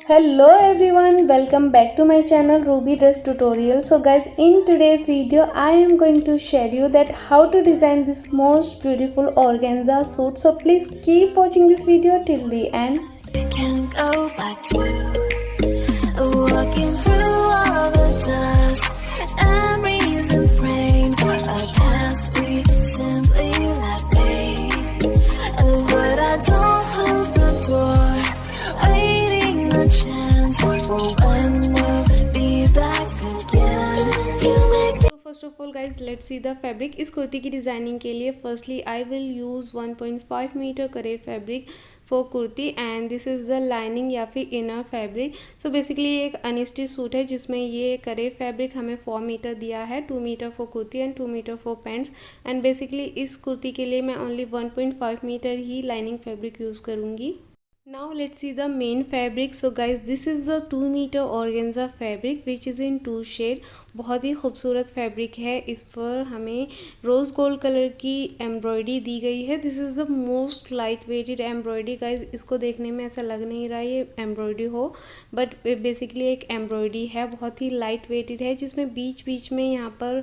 Hello everyone, welcome back to my channel Ruby Dress Tutorial. So guys, in today's video I am going to share you that how to design this most beautiful organza suit. So please keep watching this video till the end. Can't go back to walking through all the dust, memories and frame a past we simply left be. But I don't close the door, waiting a chance for when we'll be back again. You make me First of all guys, let's see the fabric. इस कुर्ती की designing के लिए firstly I will use 1.5 metre करे fabric for kurti and this is the lining या फिर inner fabric. So basically ये एक unstitch suit है जिसमें ये करे फैब्रिक हमें 4 मीटर दिया है, 2 metre for kurti and 2 metre for pants. And basically इस कुर्ती के लिए मैं ओनली 1.5 मीटर ही लाइनिंग फैब्रिक यूज़ करूँगी. Now let's see the main fabric. So guys, this is the 2 meter organza fabric which is in 2 shade. बहुत ही खूबसूरत fabric है. इस पर हमें रोज़ गोल्ड कलर की एम्ब्रॉयडरी दी गई है. This is the most light weighted embroidery guys. इसको देखने में ऐसा लग नहीं रहा ये एम्ब्रॉयडरी हो, बट बेसिकली एक एम्ब्रॉयडरी है. बहुत ही लाइट वेटेड है जिसमें बीच बीच में यहाँ पर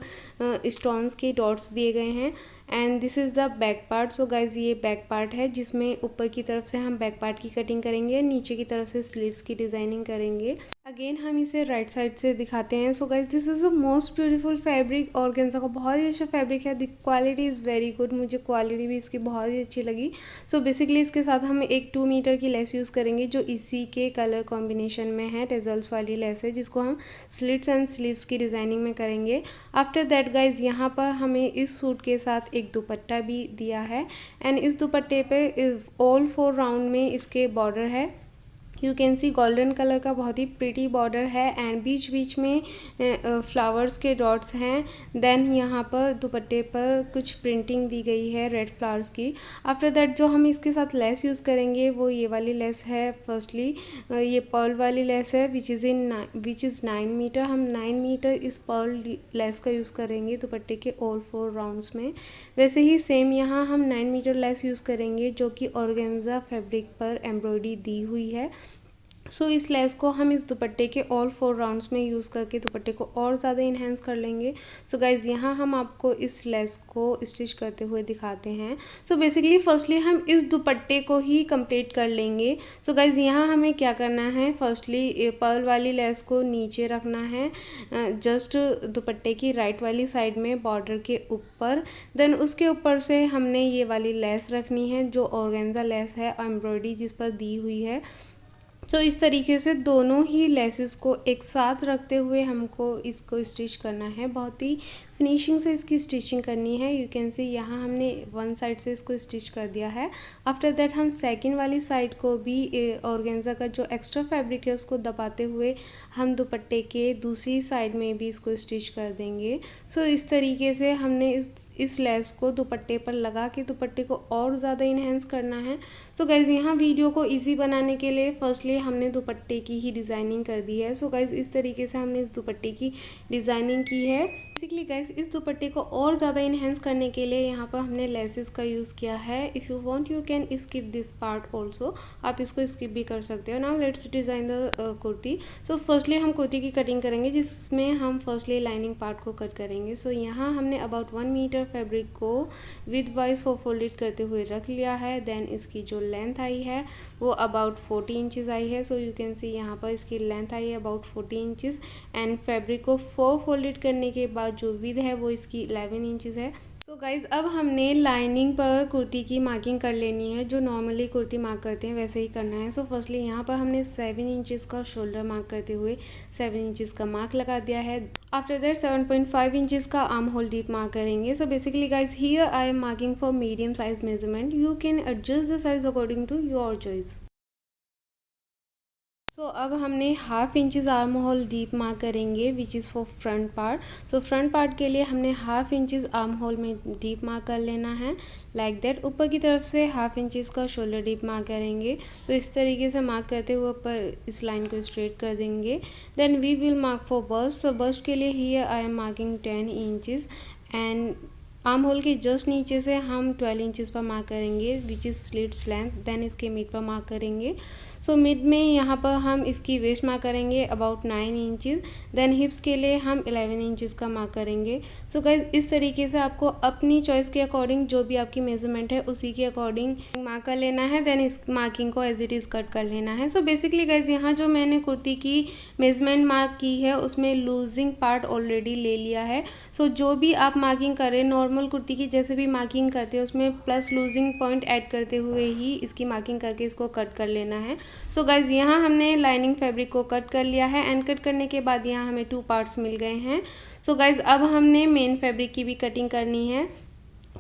स्टोन्स के डॉट्स दिए गए हैं. And this is the back part. So guys ये बैक पार्ट है जिसमें ऊपर की तरफ से हम बैक पार्ट की कटिंग करेंगे, नीचे की तरफ से स्लीव्स की डिज़ाइनिंग करेंगे. अगेन हम इसे राइट साइड से दिखाते हैं. So guys this is the most beautiful fabric. Organza का बहुत ही अच्छा फैब्रिक है. The quality is very good. मुझे क्वालिटी भी इसकी बहुत ही अच्छी लगी. सो बेसिकली इसके साथ हम एक 2 मीटर की लेस यूज़ करेंगे जो इसी के कलर कॉम्बिनेशन में है. टेजल्स वाली लेस है जिसको हम स्लिट्स एंड स्लीव्स की डिज़ाइनिंग में करेंगे. आफ्टर दैट गाइज यहाँ पर हमें इस सूट के साथ एक दुपट्टा भी दिया है एंड इस दुपट्टे पे ऑल 4 राउंड में इसके बॉर्डर है. You can see golden colour का बहुत ही प्रिटी बॉर्डर है एंड बीच बीच में फ्लावर्स के डॉट्स हैं. देन यहाँ पर दुपट्टे पर कुछ प्रिंटिंग दी गई है रेड फ्लावर्स की. आफ्टर दैट जो हम इसके साथ लेस यूज़ करेंगे वो ये वाली लेस है. फर्स्टली ये पर्ल वाली लेस है विच इज़ 9 मीटर. हम 9 मीटर इस पर्ल लेस का यूज़ करेंगे दुपट्टे के ऑल 4 राउंड्स में. वैसे ही सेम यहाँ हम 9 मीटर लेस यूज़ करेंगे जो कि ऑर्गेन्जा फैब्रिक पर एम्ब्रॉयडरी दी हुई है. सो इस लेस को हम इस दुपट्टे के ऑल 4 राउंड्स में यूज़ करके दुपट्टे को और ज़्यादा इन्हेंस कर लेंगे. सो गाइज़ यहाँ हम आपको इस लेस को स्टिच करते हुए दिखाते हैं. सो बेसिकली फर्स्टली हम इस दुपट्टे को ही कंप्लीट कर लेंगे. सो गाइज़ यहाँ हमें क्या करना है, फर्स्टली पर्ल वाली लेस को नीचे रखना है जस्ट दुपट्टे की राइट वाली साइड में बॉर्डर के ऊपर. देन उसके ऊपर से हमने ये वाली लेस रखनी है जो ऑर्गेन्जा लेस है एम्ब्रॉयडरी जिस पर दी हुई है. तो इस तरीके से दोनों ही लेसेस को एक साथ रखते हुए हमको इसको स्टिच करना है. बहुत ही फिनिशिंग से इसकी स्टिचिंग करनी है. यू कैन सी यहाँ हमने वन साइड से इसको स्टिच कर दिया है. आफ्टर दैट हम सेकंड वाली साइड को भी ऑर्गेन्जा का जो एक्स्ट्रा फैब्रिक है उसको दबाते हुए हम दुपट्टे के दूसरी साइड में भी इसको स्टिच कर देंगे. सो इस तरीके से हमने इस लेस को दुपट्टे पर लगा के दुपट्टे को और ज़्यादा इन्हेंस करना है. सो गाइज़ यहाँ वीडियो को ईजी बनाने के लिए फर्स्टली हमने दुपट्टे की ही डिज़ाइनिंग कर दी है. सो गाइज़ इस तरीके से हमने इस दुपट्टे की डिज़ाइनिंग की है. बेसिकली गाइज इस दुपट्टे को और ज़्यादा इन्हेंस करने के लिए यहाँ पर हमने लेसेस का यूज़ किया है. If you want you can skip this part also. आप इसको स्किप भी कर सकते हो. Now let's design the kurti. So firstly हम कुर्ती की कटिंग करेंगे जिसमें हम फर्स्टली लाइनिंग पार्ट को कट करेंगे. सो यहाँ हमने अबाउट 1 मीटर फैब्रिक को विद वाइज फोल्डेड करते हुए रख लिया है. देन इसकी जो लेंथ आई है वो अबाउट 40 इंचज़ आई है. सो यू कैन सी यहाँ पर इसकी लेंथ आई है अबाउट 40 इंचज़ एंड फैब्रिक को 4 फोल्डेड करने के बाद जो विद है वो इसकी 11 इंचज़ है. सो गाइज़ अब हमने लाइनिंग पर कुर्ती की मार्किंग कर लेनी है. जो नॉर्मली कुर्ती मार्क करते हैं वैसे ही करना है. सो फर्स्टली यहाँ पर हमने 7 इंचज़ का शोल्डर मार्क करते हुए 7 इंचज़ का मार्क लगा दिया है. आफ्टर दैट 7.5 इंचज़ का आर्म होल डीप मार्क करेंगे. So basically guys here I am marking for medium size measurement. You can adjust the size according to your choice. So अब हमने half inches arm hole deep mark करेंगे which is for front part. So front part के लिए हमने half inches arm hole में deep mark कर लेना है लाइक दैट. ऊपर की तरफ से हाफ इंचज़ का शोल्डर डीप मार्क करेंगे. तो इस तरीके से मार्क करते हुए ऊपर इस लाइन को स्ट्रेट कर देंगे. Then we will mark for bust. So bust के लिए here I am marking 10 inches and arm hole के जस्ट नीचे से हम 12 इंचज़ पर मार्क करेंगे which is slits length. Then इसके मिड पर मार्क करेंगे। सो मिड में यहाँ पर हम इसकी वेस्ट मार्क करेंगे अबाउट 9 इंचज़। देन हिप्स के लिए हम 11 इंचज़ का मार्क करेंगे। सो गाइज इस तरीके से आपको अपनी चॉइस के अकॉर्डिंग जो भी आपकी मेजरमेंट है उसी के अकॉर्डिंग मार्क कर लेना है। देन इस मार्किंग को एज इट इज़ कट कर लेना है। सो बेसिकली गाइज यहाँ जो मैंने कुर्ती की मेजरमेंट मार्क की है उसमें लूजिंग पार्ट ऑलरेडी ले लिया है। सो जो भी आप मार्किंग करें नॉर्मल कुर्ती की जैसे भी मार्किंग करते हैं उसमें प्लस लूजिंग पॉइंट ऐड करते हुए ही इसकी मार्किंग करके इसको कट कर लेना है। सो गाइज यहाँ हमने लाइनिंग फैब्रिक को कट कर लिया है एंड कट करने के बाद यहाँ हमें 2 पार्ट्स मिल गए हैं। सो गाइज अब हमने मेन फैब्रिक की भी कटिंग करनी है।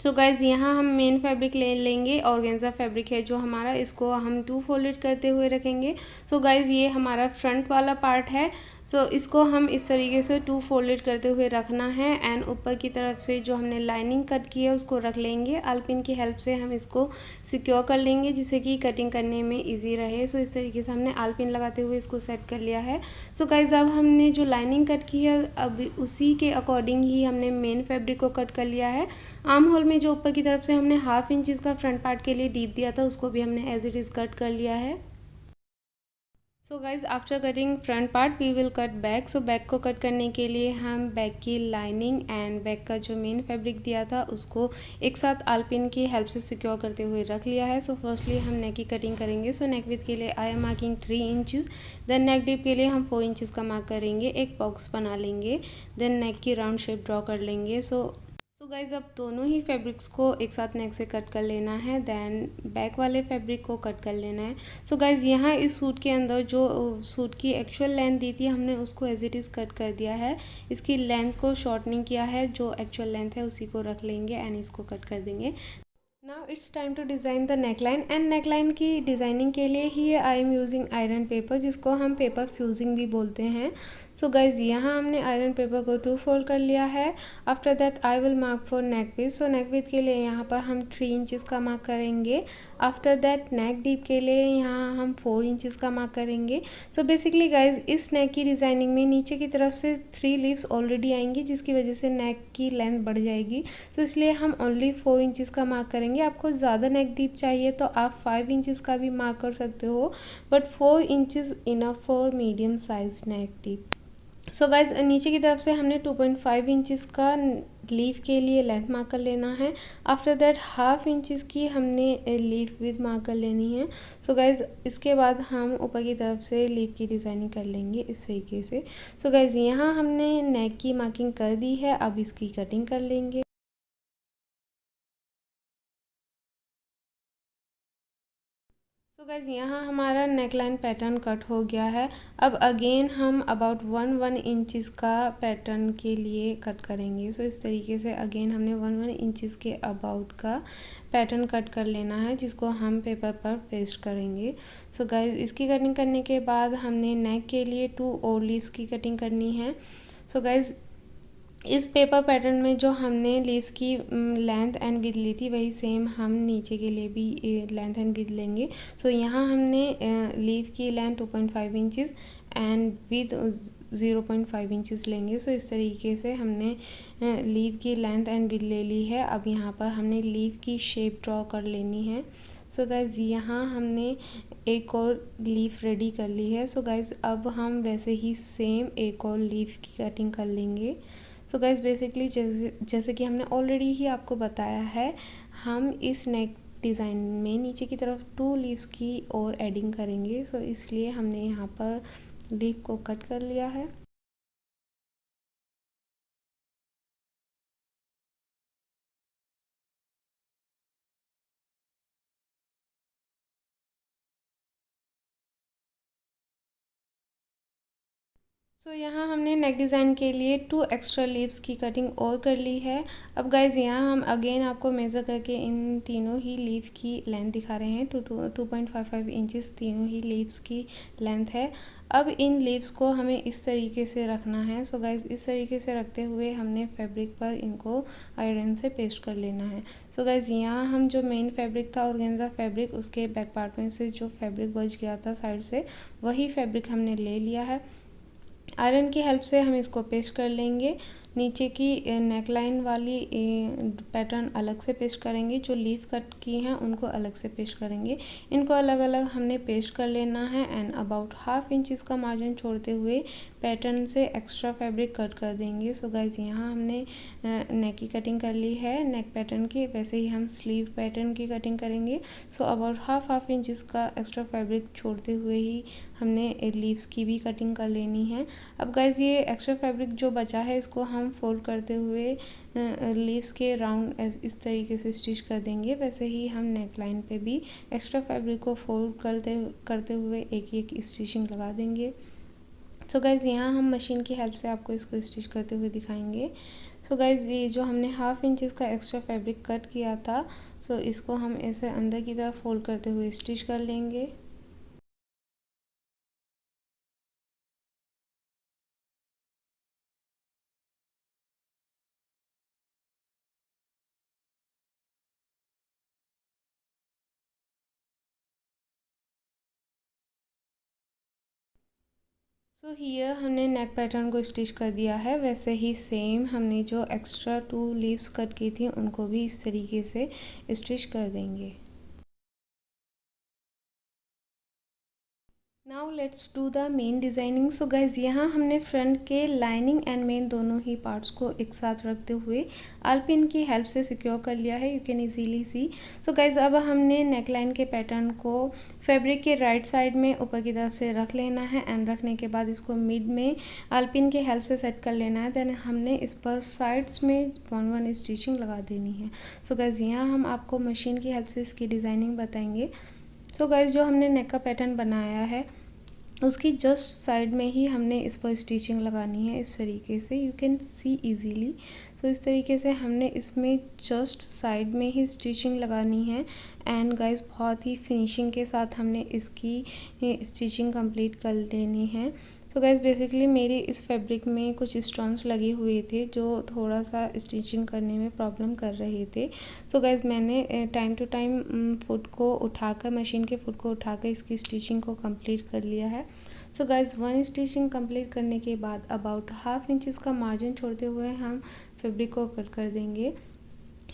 सो गाइज़ यहाँ हम मेन फैब्रिक ले लेंगे। ऑर्गेन्जा फैब्रिक है जो हमारा, इसको हम 2 फोल्डेड करते हुए रखेंगे। सो गाइज़ ये हमारा फ्रंट वाला पार्ट है। सो इसको हम इस तरीके से 2 फोल्डेड करते हुए रखना है एंड ऊपर की तरफ से जो हमने लाइनिंग कट की है उसको रख लेंगे। आलपिन की हेल्प से हम इसको सिक्योर कर लेंगे जिससे कि कटिंग करने में ईजी रहे। सो इस तरीके से हमने आलपिन लगाते हुए इसको सेट कर लिया है। सो गाइज़ अब हमने जो लाइनिंग कट की है अब उसी के अकॉर्डिंग ही हमने मेन फैब्रिक को कट कर लिया है। आर्म होल में जो ऊपर की तरफ से हमने 1/2 इंच का फ्रंट पार्ट के लिए डीप दिया था उसको भी हमने एज इट इज़ कट कर लिया है। So guys after cutting front part we will cut back. So back को कट करने के लिए हम बैक की लाइनिंग एंड बैक का जो मेन फैब्रिक दिया था उसको एक साथ आलपिन की हेल्प से सिक्योर करते हुए रख लिया है। सो फर्स्टली हम नेक की कटिंग करेंगे। सो नेक विड्थ के लिए I am marking 3 inches. Then neck deep के लिए हम 4 इंचज़ का मार्क करेंगे। एक बॉक्स बना लेंगे। देन नेक की राउंड शेप ड्रॉ कर लेंगे। सो गाइज अब दोनों ही फैब्रिक्स को एक साथ नेक से कट कर लेना है। देन बैक वाले फैब्रिक को कट कर लेना है। सो गाइज यहाँ इस सूट के अंदर जो सूट की एक्चुअल लेंथ दी थी हमने उसको एज इट इज़ कट कर दिया है। इसकी लेंथ को शॉर्टनिंग किया है, जो एक्चुअल लेंथ है उसी को रख लेंगे एंड इसको कट कर देंगे। Now it's time to design the neckline and neckline की डिज़ाइनिंग के लिए ही I am using iron paper जिसको हम पेपर फ्यूजिंग भी बोलते हैं। सो गाइज यहाँ हमने आयरन पेपर को 2 फोल्ड कर लिया है। After that I will mark for neck width. So neck width के लिए यहाँ पर हम 3 इंचज़ का मार्क करेंगे। आफ्टर दैट नेक डीप के लिए यहाँ हम 4 इंचज़ का मार्क करेंगे। सो बेसिकली गाइज इस नेक की डिज़ाइनिंग में नीचे की तरफ से 3 लीव्स ऑलरेडी आएंगी जिसकी वजह से नेक की लेंथ बढ़ जाएगी। तो इसलिए हम ओनली 4 इंचज़ का मार्क करेंगे। आपको ज़्यादा नेक डीप चाहिए तो आप 5 इंचज़ का भी मार्क कर सकते हो, but 4 inches enough for medium size neck deep. So guys नीचे की तरफ से हमने 2.5 इंचज़ का लीफ के लिए लेंथ मार्क कर लेना है। आफ्टर दैट 1/2 इंचज़ की हमने लीफ विद मार्क कर लेनी है। सो गाइज इसके बाद हम ऊपर की तरफ से लीफ की डिज़ाइनिंग कर लेंगे इस तरीके से। सो गाइज यहाँ हमने नेक की मार्किंग कर दी है, अब इसकी कटिंग कर लेंगे। सो गाइज यहाँ हमारा नेकलाइन पैटर्न कट हो गया है। अब अगेन हम अबाउट 1 इंचज़ का पैटर्न के लिए कट करेंगे। सो इस तरीके से अगेन हमने 1 इंचज़ के अबाउट का पैटर्न कट कर लेना है जिसको हम पेपर पर पेस्ट करेंगे। सो गाइज इसकी कटिंग करने के बाद हमने नेक के लिए 2 और लीव्स की कटिंग करनी है। सो गाइज इस पेपर पैटर्न में जो हमने लीव्स की लेंथ एंड विड्थ ली थी वही सेम हम नीचे के लिए भी लेंथ एंड विड्थ लेंगे। सो यहाँ हमने लीव की length 2.5 inches and width 0.5 inches लेंगे। सो इस तरीके से हमने लीव की लेंथ एंड विड्थ ले ली है। अब यहाँ पर हमने लीव की शेप ड्रॉ कर लेनी है। सो गाइज़ यहाँ हमने एक और लीफ रेडी कर ली है। सो गाइज़ अब हम वैसे ही सेम एक और लीफ की कटिंग कर लेंगे। सो गाइज़ बेसिकली जैसे कि हमने ऑलरेडी ही आपको बताया है, हम इस नेक डिज़ाइन में नीचे की तरफ 2 लीव्स की और एडिंग करेंगे। सो इसलिए हमने यहाँ पर लीफ को कट कर लिया है। सो यहाँ हमने नेक डिज़ाइन के लिए 2 एक्स्ट्रा लीव्स की कटिंग और कर ली है। अब गाइज़ यहाँ हम अगेन आपको मेज़र करके इन तीनों ही लीव की लेंथ दिखा रहे हैं। 2.55 इंचज़ तीनों ही लीव्स की लेंथ है। अब इन लीव्स को हमें इस तरीके से रखना है। सो गाइज़ इस तरीके से रखते हुए हमने फैब्रिक पर इनको आयरन से पेस्ट कर लेना है। सो गाइज़ यहाँ हम जो मेन फैब्रिक था ऑर्गेन्जा फैब्रिक, उसके बैक पार्ट में से जो फैब्रिक बच गया था साइड से, वही फैब्रिक हमने ले लिया है। आयरन की हेल्प से हम इसको पेस्ट कर लेंगे। नीचे की नेक लाइन वाली पैटर्न अलग से पेस्ट करेंगे, जो लीफ कट की हैं उनको अलग से पेस्ट करेंगे। इनको अलग अलग हमने पेस्ट कर लेना है एंड अबाउट ½ इंच इसका मार्जिन छोड़ते हुए पैटर्न से एक्स्ट्रा फैब्रिक कट कर देंगे। सो गाइज यहाँ हमने नेक की कटिंग कर ली है नेक पैटर्न की, वैसे ही हम स्लीव पैटर्न की कटिंग करेंगे। सो अबाउट ½ इंच इसका एक्स्ट्रा फैब्रिक छोड़ते हुए ही हमने लीव्स की भी कटिंग कर लेनी है। अब गाइज ये एक्स्ट्रा फैब्रिक जो बचा है इसको हम फोल्ड करते हुए लीव्स के राउंड इस तरीके से स्टिच कर देंगे। वैसे ही हम नेक लाइन पे भी एक्स्ट्रा फैब्रिक को फोल्ड करते हुए एक एक स्टिचिंग लगा देंगे। सो गाइज़ यहाँ हम मशीन की हेल्प से आपको इसको स्टिच करते हुए दिखाएंगे। सो गाइज़ ये जो हमने ½ इंच इसका एक्स्ट्रा फैब्रिक कट किया था, सो इसको हम ऐसे अंदर की तरफ फोल्ड करते हुए स्टिच कर लेंगे। सो हियर हमने नेक पैटर्न को स्टिच कर दिया है। वैसे ही सेम हमने जो एक्स्ट्रा 2 लीव्स कट की थी उनको भी इस तरीके से स्टिच कर देंगे। Now let's do the main designing. So guys यहाँ हमने फ्रंट के लाइनिंग एंड मेन दोनों ही पार्ट्स को एक साथ रखते हुए आलपिन की हेल्प से सिक्योर कर लिया है, you can easily C. So guys अब हमने नेक लाइन के पैटर्न को फैब्रिक के राइट साइड में ऊपर की तरफ से रख लेना है एंड रखने के बाद इसको मिड में आलपिन के हेल्प से सेट कर लेना है। देन हमने इस पर साइड्स में 1-1 स्टिचिंग लगा देनी है। सो गाइज यहाँ हम आपको मशीन की हेल्प से इसकी डिज़ाइनिंग बताएंगे। सो गाइज जो हमने नेक का पैटर्न बनाया है उसकी जस्ट साइड में ही हमने इस पर स्टिचिंग लगानी है इस तरीके से, यू कैन सी इजीली। सो इस तरीके से हमने इसमें जस्ट साइड में ही स्टिचिंग लगानी है एंड गाइस बहुत ही फिनिशिंग के साथ हमने इसकी स्टिचिंग कंप्लीट कर लेनी है। सो गाइस बेसिकली मेरे इस फैब्रिक में कुछ स्टोन्स लगे हुए थे जो थोड़ा सा स्टिचिंग करने में प्रॉब्लम कर रहे थे। सो गाइस मैंने टाइम टू टाइम फुट को उठाकर मशीन के फुट को उठाकर इसकी स्टिचिंग को कंप्लीट कर लिया है। सो गाइस 1 स्टिचिंग कंप्लीट करने के बाद अबाउट ½ इंच का मार्जिन छोड़ते हुए हम फैब्रिक को कट कर देंगे।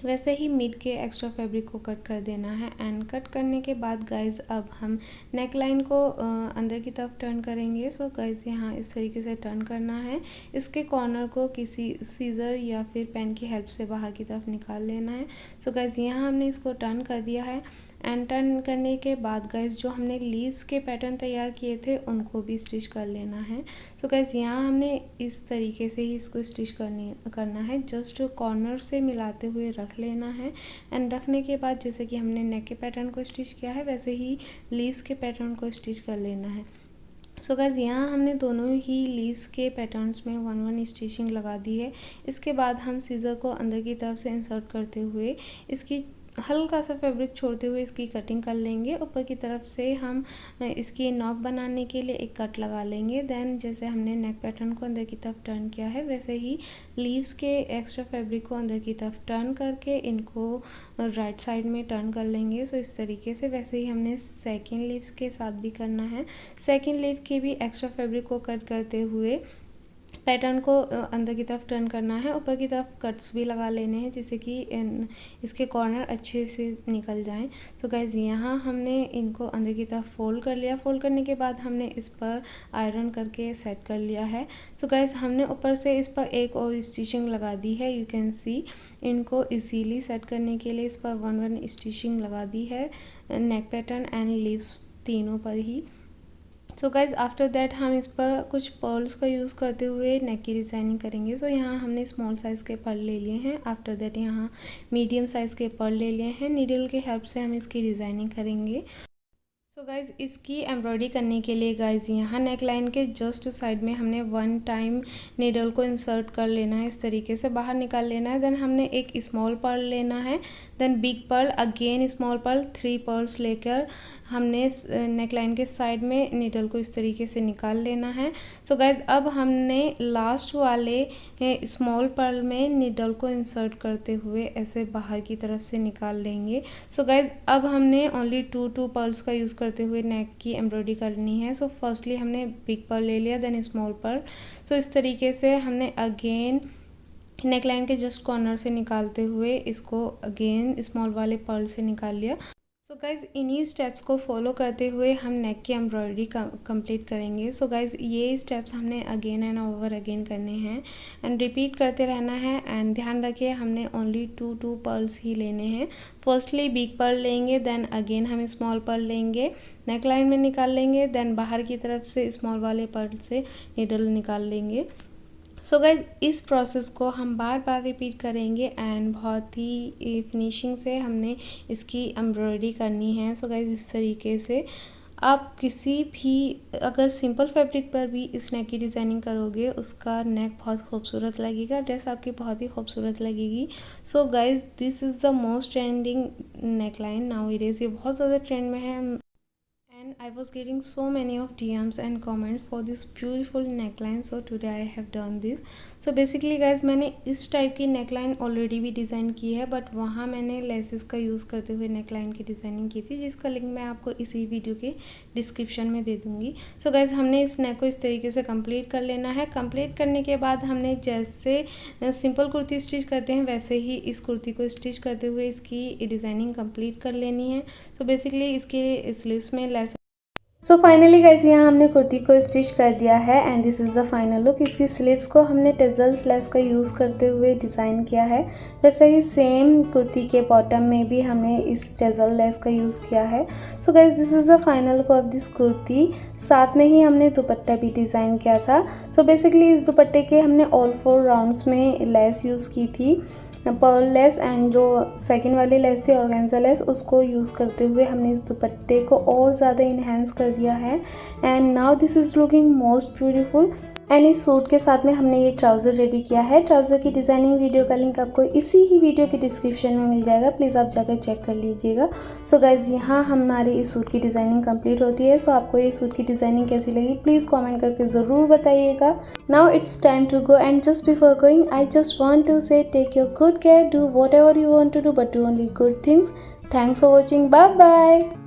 वैसे ही मिड के एक्स्ट्रा फैब्रिक को कट कर देना है एंड कट करने के बाद गाइज अब हम नेक लाइन को अंदर की तरफ टर्न करेंगे। सो गाइज यहाँ इस तरीके से टर्न करना है, इसके कॉर्नर को किसी सीज़र या फिर पेन की हेल्प से बाहर की तरफ निकाल लेना है। सो गाइज यहाँ हमने इसको टर्न कर दिया है एंड टर्न करने के बाद गाइज जो हमने लीव्स के पैटर्न तैयार किए थे उनको भी स्टिच कर लेना है। सो गाइज यहाँ हमने इस तरीके से ही इसको स्टिच करना है, जस्ट कॉर्नर से मिलाते हुए रख लेना है एंड रखने के बाद जैसे कि हमने नेक के पैटर्न को स्टिच किया है वैसे ही लीव्स के पैटर्न को स्टिच कर लेना है। सो गाइज यहाँ हमने दोनों ही लीव्स के पैटर्न्स में 1-1 स्टिचिंग लगा दी है। इसके बाद हम सीज़र को अंदर की तरफ से इंसर्ट करते हुए इसकी हल्का सा फैब्रिक छोड़ते हुए इसकी कटिंग कर लेंगे। ऊपर की तरफ से हम इसकी नॉक बनाने के लिए एक कट लगा लेंगे। देन जैसे हमने नेक पैटर्न को अंदर की तरफ टर्न किया है वैसे ही लीव्स के एक्स्ट्रा फैब्रिक को अंदर की तरफ टर्न करके इनको राइट साइड में टर्न कर लेंगे। सो इस तरीके से वैसे ही हमने सेकेंड लीव्स के साथ भी करना है। सेकेंड लीव के भी एक्स्ट्रा फैब्रिक को कट करते हुए पैटर्न को अंदर की तरफ टर्न करना है। ऊपर की तरफ कट्स भी लगा लेने हैं जिससे कि इसके कॉर्नर अच्छे से निकल जाएं। सो गाइज यहाँ हमने इनको अंदर की तरफ फोल्ड कर लिया। फोल्ड करने के बाद हमने इस पर आयरन करके सेट कर लिया है। सो गाइज हमने ऊपर से इस पर एक और स्टिचिंग लगा दी है, यू कैन सी। इनको इजीली सेट करने के लिए इस पर 1-1 स्टिचिंग लगा दी है नेक पैटर्न एंड लीव्स तीनों पर ही। सो गाइज आफ्टर दैट हम इस पर कुछ पर्ल्स का यूज़ करते हुए नेक की डिज़ाइनिंग करेंगे। सो यहाँ हमने स्मॉल साइज़ के पर्ल ले लिए हैं। आफ्टर दैट यहाँ मीडियम साइज़ के पर्ल ले लिए हैं। नीडल के हेल्प से हम इसकी डिज़ाइनिंग करेंगे। सो गाइज़ इसकी एम्ब्रॉयडरी करने के लिए गाइज़ यहाँ नेक लाइन के जस्ट साइड में हमने 1 टाइम नीडल को इंसर्ट कर लेना है, इस तरीके से बाहर निकाल लेना है। देन हमने एक स्मॉल पर्ल लेना है, then big pearl, again small pearl, 3 pearls लेकर हमने नेक लाइन के साइड में नीडल को इस तरीके से निकाल लेना है। सो गाइज़ अब हमने लास्ट वाले स्मॉल पर्ल में नीडल को इंसर्ट करते हुए ऐसे बाहर की तरफ से निकाल लेंगे। सो गाइज़ अब हमने ओनली 2 पर्ल्स का यूज़ करते हुए नेक की एम्ब्रॉयडरी करनी है। सो फर्स्टली हमने बिग पर्ल ले लिया, देन स्मॉल पर्ल। सो इस तरीके से हमने अगेन नेक लाइन के जस्ट कॉर्नर से निकालते हुए इसको अगेन स्मॉल वाले पर्ल से निकाल लिया। सो गाइज़ इन्हीं स्टेप्स को फॉलो करते हुए हम नेक की एम्ब्रॉयडरी कंप्लीट करेंगे। सो गाइज़ ये स्टेप्स हमने अगेन एंड ओवर अगेन करने हैं एंड रिपीट करते रहना है। एंड ध्यान रखिए हमने ओनली 2 पर्ल्स ही लेने हैं। फर्स्टली बिग पर्ल लेंगे, देन अगेन हम स्मॉल पर्ल लेंगे, नेक लाइन में निकाल लेंगे, देन बाहर की तरफ से स्मॉल वाले पर्ल से नीडल निकाल लेंगे। सो गाइज इस प्रोसेस को हम बार बार रिपीट करेंगे एंड बहुत ही फिनिशिंग से हमने इसकी एम्ब्रॉयडरी करनी है। सो गाइज इस तरीके से आप किसी भी अगर सिंपल फैब्रिक पर भी इस नेक की डिज़ाइनिंग करोगे उसका नेक बहुत खूबसूरत लगेगा, ड्रेस आपकी बहुत ही खूबसूरत लगेगी। So guys this is the most trending neck line now it is, ये बहुत ज़्यादा ट्रेंड में है and I was getting so many of DMs and comments for this beautiful neckline, so today I have done this. So basically guys मैंने इस type की neckline already भी design की है, बट वहाँ मैंने लेसेस का यूज़ करते हुए नेकलाइन की डिज़ाइनिंग की थी, जिसका लिंक मैं आपको इसी वीडियो के डिस्क्रिप्शन में दे दूँगी। सो गाइज हमने इस नेक को इस तरीके से कंप्लीट कर लेना है। कंप्लीट करने के बाद हमने जैसे सिंपल कुर्ती स्टिच करते हैं वैसे ही इस कुर्ती को स्टिच करते हुए इसकी डिज़ाइनिंग कंप्लीट कर लेनी है। सो बेसिकली इसके स्लीव्स में लेस। सो फाइनली गाइज यहाँ हमने कुर्ती को स्टिच कर दिया है and this is the final look. इसकी स्लीव्स को हमने टेजल्स लेस का यूज़ करते हुए डिज़ाइन किया है। वैसे ही सेम कुर्ती के बॉटम में भी हमने इस टेजल लेस का यूज़ किया है। So guys this is the final look of this kurti. साथ में ही हमने दुपट्टा भी डिज़ाइन किया था। सो बेसिकली इस दुपट्टे के हमने ऑल 4 राउंड्स में लेस यूज़ की थी, पर्ल लेस एंड जो सेकंड वाली लेस थी ऑर्गेन्जा लेस, उसको यूज़ करते हुए हमने इस दुपट्टे को और ज़्यादा इन्हेंस कर दिया है। And now this is looking most beautiful. And इस सूट के साथ में हमने ये ट्राउज़र रेडी किया है। ट्राउज़र की डिज़ाइनिंग वीडियो का लिंक आपको इसी ही वीडियो के डिस्क्रिप्शन में मिल जाएगा, प्लीज़ आप जाकर चेक कर लीजिएगा। सो गाइज़ यहाँ हमारी इस सूट की डिज़ाइनिंग कंप्लीट होती है। सो आपको ये सूट की डिज़ाइनिंग कैसी लगी प्लीज़ कमेंट करके ज़रूर बताइएगा। Now it's time to go and just before going I just want to say take your good care, do whatever you want to do but do only good things. Thanks for watching, bye bye.